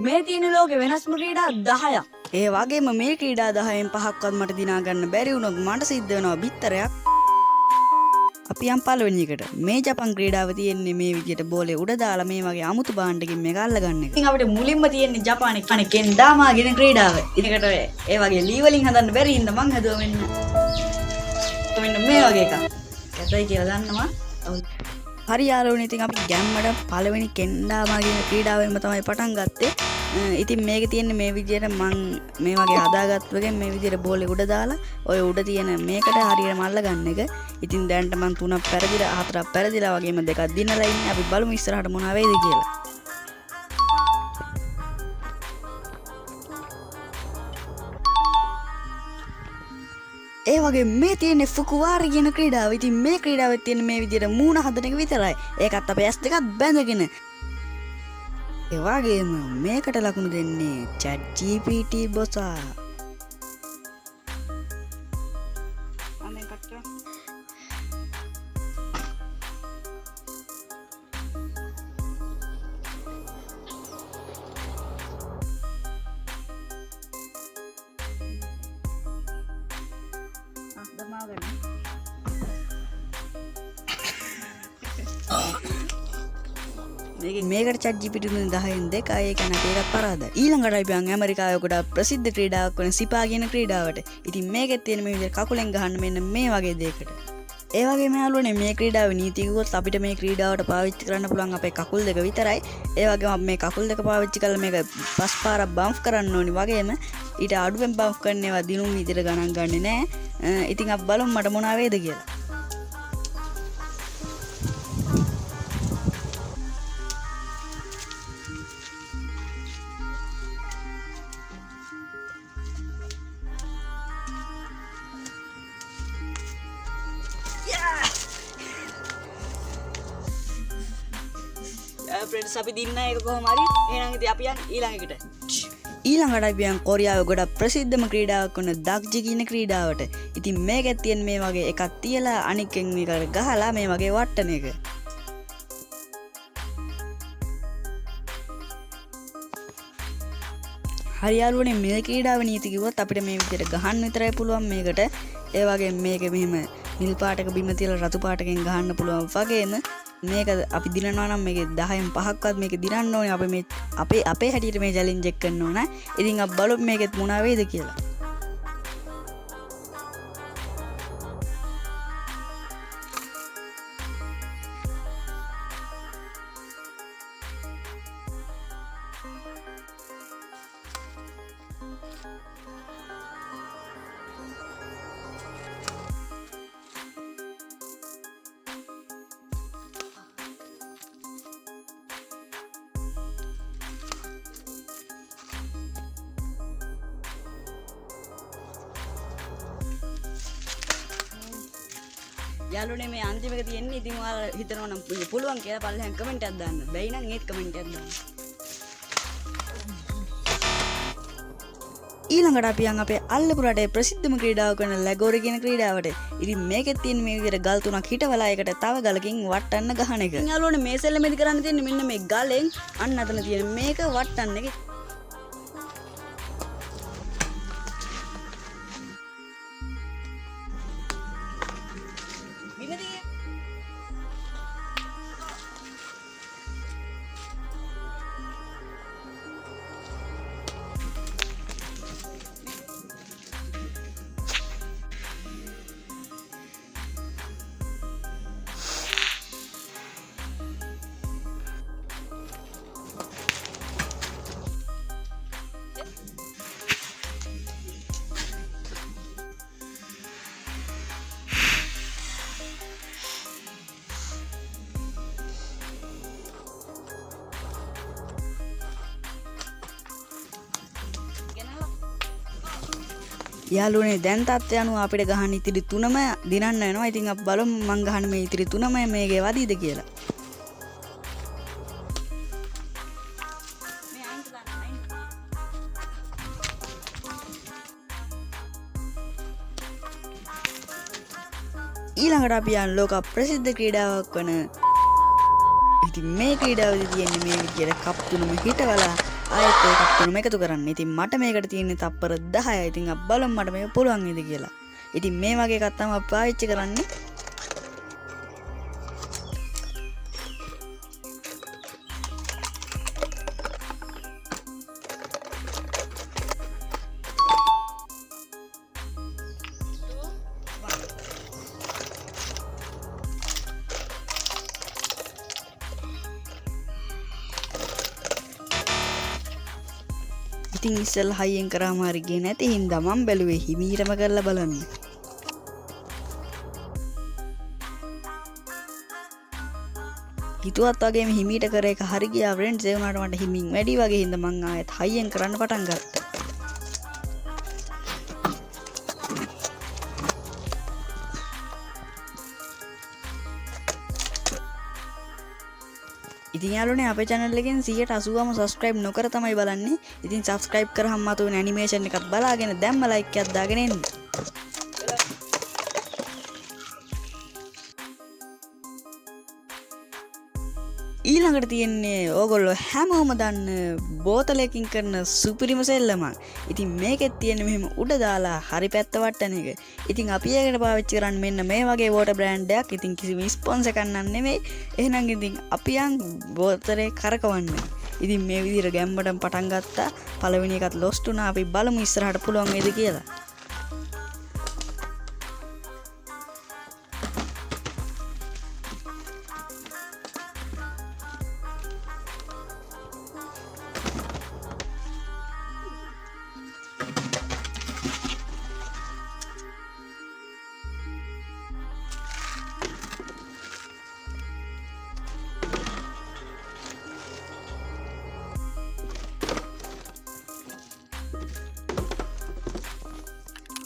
මේ තියෙන ලෝකේ වෙනස්ම ක්‍රීඩා 10ක්. ඒ වගේම මේ ක්‍රීඩා 10න් 5ක්වත් මට දිනා ගන්න බැරි වුණොත් මට සිද්ධ වෙනවා බිත්තරයක්. අපි යම් පළවෙනි එකට. මේ ජපන් ක්‍රීඩාව තියෙන්නේ මේ විදිහට බෝලේ උඩ දාලා මේ වගේ අමුතු බාණ්ඩකින් මේක අල්ලගන්න එක. ඉතින් අපිට මුලින්ම තියෙන්නේ ජපානයේ කනේ කෙන්ඩාමාගෙන ක්‍රීඩාව. ඒකට ඒ වගේ ලී වලින් හදන්න බැරි හින්දා මං හදුවා මෙන්න මේ වගේ එකක්. කැතයි කියලා දන්නවා. හරි යාළුවනේ ඉතින් අපි ගැම්මට පළවෙනි කෙන්ඩාමාගෙන ක්‍රීඩාවෙන්ම තමයි පටන් ගත්තේ. ඉතින් මේක තියෙන්නේ මේ විදිහට මං මේ වගේ හදාගත්තුවකින් මේ විදිහට බෝලේ උඩ දාලා ඔය උඩ තියෙන මේකට හරියටම අල්ලගන්න එක. ඉතින් දැන්ට මං 3ක් පෙරදිලා 4ක් පෙරදිලා වගේම 2ක් දිනලා ඉන්නේ. අපි බලමු ඉස්සරහට මොනවා වෙයිද කියලා. ඒ වගේ මේ තියෙන්නේ ෆුකුවාරි කියන ක්‍රීඩාව. ඉතින් මේ ක්‍රීඩාවෙත් තියෙන මේ විදිහට මූණ හදන එක විතරයි. ඒකත් අපේ S2ත් බැඳගෙන. ඒ වගේම මේකට ලකුණු දෙන්නේ ChatGPT බොසා. අනේ කට්ටා. මේකට ChatGPT දුන්නේ 10න් 2. ඒ කියන්නේ ඒකත් පරාදයි. ඊළඟට අපි යන් ඇමරිකාවේ ගොඩාක් ප්‍රසිද්ධ ක්‍රීඩාවක් වන සිපා කියන ක්‍රීඩාවට. ඉතින් මේකෙත් තියෙන මේ විදිහට කකුලෙන් ගහන්න මෙන්න මේ වගේ දෙයකට. ඒ වගේම යාළුවනේ මේ ක්‍රීඩාවේ නීති කිව්වොත් අපිට මේ ක්‍රීඩාවට පාවිච්චි කරන්න පුළුවන් අපේ කකුල් දෙක විතරයි. ඒ වගේම අපි මේ කකුල් දෙක පාවිච්චි කරලා මේක 5 පාරක් බම්ප් කරන්න ඕනි වගේම ඊට අඩුවෙන් බම්ප් කරන ඒවා දිනුම් විදිහට ගණන් ගන්නේ නැහැ. ඉතින් අපි බලමු මට මොනවා වේද කියලා. ෆ්‍රෙන්ඩ්ස් අපි දින්න එක කොහොම හරි එහෙනම් ඉතින් අපි යන් ඊළඟට අපි යන් කොරියාවේ ගොඩක් ප්‍රසිද්ධම ක්‍රීඩාවක් වන දක්ජි කියන ක්‍රීඩාවට. ඉතින් මේකෙත් තියෙන මේ වගේ එකක් තියලා අනිකෙන් මේකට ගහලා මේ වගේ වට්ටන එක. හරි යාළුවනේ මේ ක්‍රීඩාවේ නීති කිව්වොත් අපිට මේ විදිහට ගහන්න විතරයි පුළුවන් මේකට. ඒ වගේම මේක මෙහෙම නිල් පාටක බිම තියලා රතු පාටකින් ගහන්න පුළුවන් වගේම මේක අපි දිනනවා නම් මේකේ 10න් 5ක්වත් මේක දිනන්න ඕනේ. අපි මේ අපේ හැටියට මේ චැලෙන්ජ් එක කරන්න ඕන. ඉතින් අපි බලමු මේකෙත් මොනවා වේද කියලා. යාළුවනේ මේ අන්තිම එක තියෙන්නේ. ඉතින් ඔයාලා හිතනවා නම් පුළුවන් කියලා පල්ලෙහාන් කමෙන්ට් එකක් දාන්න. බැයි නම් ඒත් කමෙන්ට් එකක් දාන්න. ඊළඟට අපි යන් අපේ අල්ලපු රටේ ප්‍රසිද්ධම ක්‍රීඩාව කරන ලැගෝරි කියන ක්‍රීඩාවට. ඉතින් මේකෙත් තියෙන මේ විදිහට ගල් තුනක් හිටවලා ඒකට තව ගලකින් වට්ටන්න ගහන එක. ඉතින් යාළුවනේ මේ සෙල්ලමේදී කරන්න තියෙන්නේ මෙන්න මේ ගලෙන් අන්න අතන තියෙන මේක වට්ටන්න එක. යාළුවනේ දැන් තත්ත්වය අනුව අපිට ගහන්න ඉතිරි 3ම දිනන්න වෙනවා. ඉතින් අපි බලමු මං ගහන මේ ඉතිරි 3ම මේකේ වදීද කියලා. ඊළඟට අපි යන ලෝක ප්‍රසිද්ධ ක්‍රීඩාවක් වන ඉතින් මේ ක්‍රීඩාවේදී තියෙන්නේ මේ විදියට කප් තුනම හිටවලා ආයෙත් ඒකත් තුනම එකතු කරන්න. ඉතින් මට මේකට තියෙන්නේ තප්පර 10යි. ඉතින් අපි බලමු මට මේක පුළුවන් වේද කියලා. ඉතින් මේ වගේ එකක් තමයි අපි පාවිච්චි කරන්නේ. ඉතින් ඉස්සෙල්ලා හයියෙන් කරාම හරි ගියේ නැති හින්දා මම බැලුවේ හිමීරම කරලා බලන්න. හිතුවත් වගේම හිමීට කර එක හරි ගියා ෆ්‍රෙන්ඩ්ස්. ඒ වුණාට මට හිමින් වැඩි වගේ හින්දා මං ආයෙත් හයියෙන් කරන්න පටන් ගත්තා. ඉතින් යාළුවනේ අපේ channel එකෙන් 180ම subscribe නොකර තමයි බලන්නේ. ඉතින් subscribe කරාම මතුවෙන animation එකත් බලාගෙන දැම්ම like එකක් දාගෙන එන්න. ඊළඟට තියෙන්නේ ඕගොල්ලෝ හැමෝම දන්න බෝතලයකින් කරන සුපිරිම සෙල්ලමක්. ඉතින් මේකෙත් තියෙන්නේ මෙහෙම උඩ දාලා හරි පැත්ත වට්ටන එක. ඉතින් අපි ඒකට පාවිච්චි කරන්නේ මෙන්න මේ වගේ වෝටර් බ්‍රෑන්ඩ් එකක්. ඉතින් කිසිම ස්පොන්සර් එකක් නෙමෙයි. එහෙනම් ඉතින් අපි යන් බෝතලේ කරකවන්න. ඉතින් මේ විදිහට ගැම්මටම පටන් ගත්තා. පළවෙනි එකත් ලොස්ට් වුණා. අපි බලමු ඉස්සරහට පුළුවන් වේද කියලා.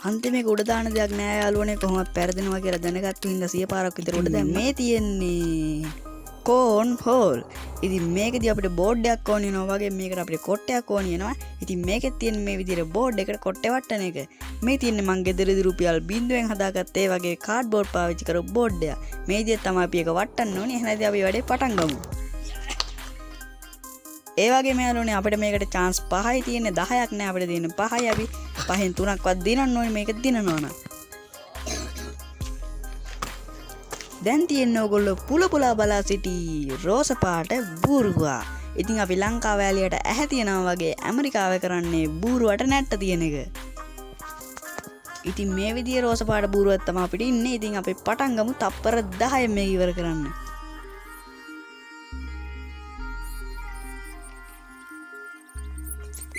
අන්තිමේක උඩ දාන දෙයක් නෑ යාළුවනේ. කොහොමවත් පෙරදෙනවා කියලා දැනගත්තු හින්දා 100 පාරක් විතර උඩ දැන් මේ තියෙන්නේ කෝන් හෝල්. ඉතින් මේකදී අපිට බෝඩ් එකක් ඕන වෙනවා වගේ මේකට අපිට කොට්ටයක් ඕන වෙනවා. ඉතින් මේකෙත් තියෙන මේ විදිහට බෝඩ් එකට කොට්ටේ වට්ටන එක. මේ තියෙන්නේ මං ගෙදරදී රුපියල් 0ෙන් හදාගත්ත ඒ වගේ කාඩ්බෝඩ් පාවිච්චි කරපු බෝඩ් එක. මේ විදිහට තමයි අපි එක වට්ටන්න ඕනේ. එහෙනම් අපි වැඩේ පටන් ගමු. ඒ වගේ යාළුවනේ අපිට මේකට chance 5යි තියෙන්නේ 10ක් නෑ අපිට තියෙන්නේ 5යි. අපි 5න් 3ක්වත් දිනන්න ඕනේ මේක දිනනවා නම්. දැන් තියෙන්නේ ඕගොල්ලෝ පුලපුලා බලා සිටි රෝස පාට බූරුවා. ඉතින් අපි ලංකාව ඇලියට ඇහැ තියනවා වගේ ඇමරිකාවේ කරන්නේ බූරුවට නැට්ට තියෙන එක. ඉතින් මේ විදිහේ රෝස පාට බූරුවක් තමයි අපිට ඉන්නේ. ඉතින් අපි පටන් ගමු තප්පර 10න් මේක ඉවර කරන්න.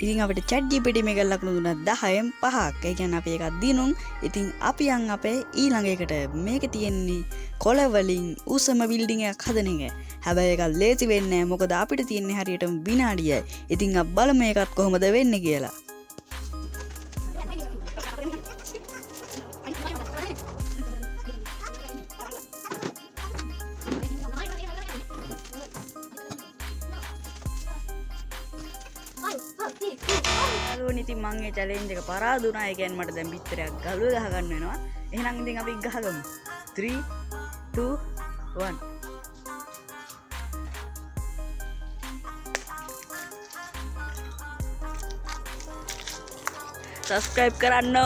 ඉතින් අපිට chat GPT මේක ලකුණු දුන්නා 10න් 5ක්. ඒ කියන්නේ අපි එකක් දිනුම්. ඉතින් අපි යන් අපේ ඊළඟ එකට. මේකේ තියෙන්නේ කොළ වලින් උසම බිල්ඩින් එකක් හදන එක. හැබැයි ඒක ලේසි වෙන්නේ නැහැ. මොකද අපිට තියෙන්නේ හරියටම විනාඩියයි. ඉතින් අපි බලමු මේකත් කොහොමද වෙන්නේ කියලා. යාළුවනේ ඉතින් මම මේ චැලෙන්ජ් එක පරාද වුණා. ඒ කියන්නේ මට දැන් පිටරයක් ගලුව ගහ ගන්න වෙනවා. එහෙනම් ඉතින් අපි ගහගමු. 3 2 1 subscribe කරන්න.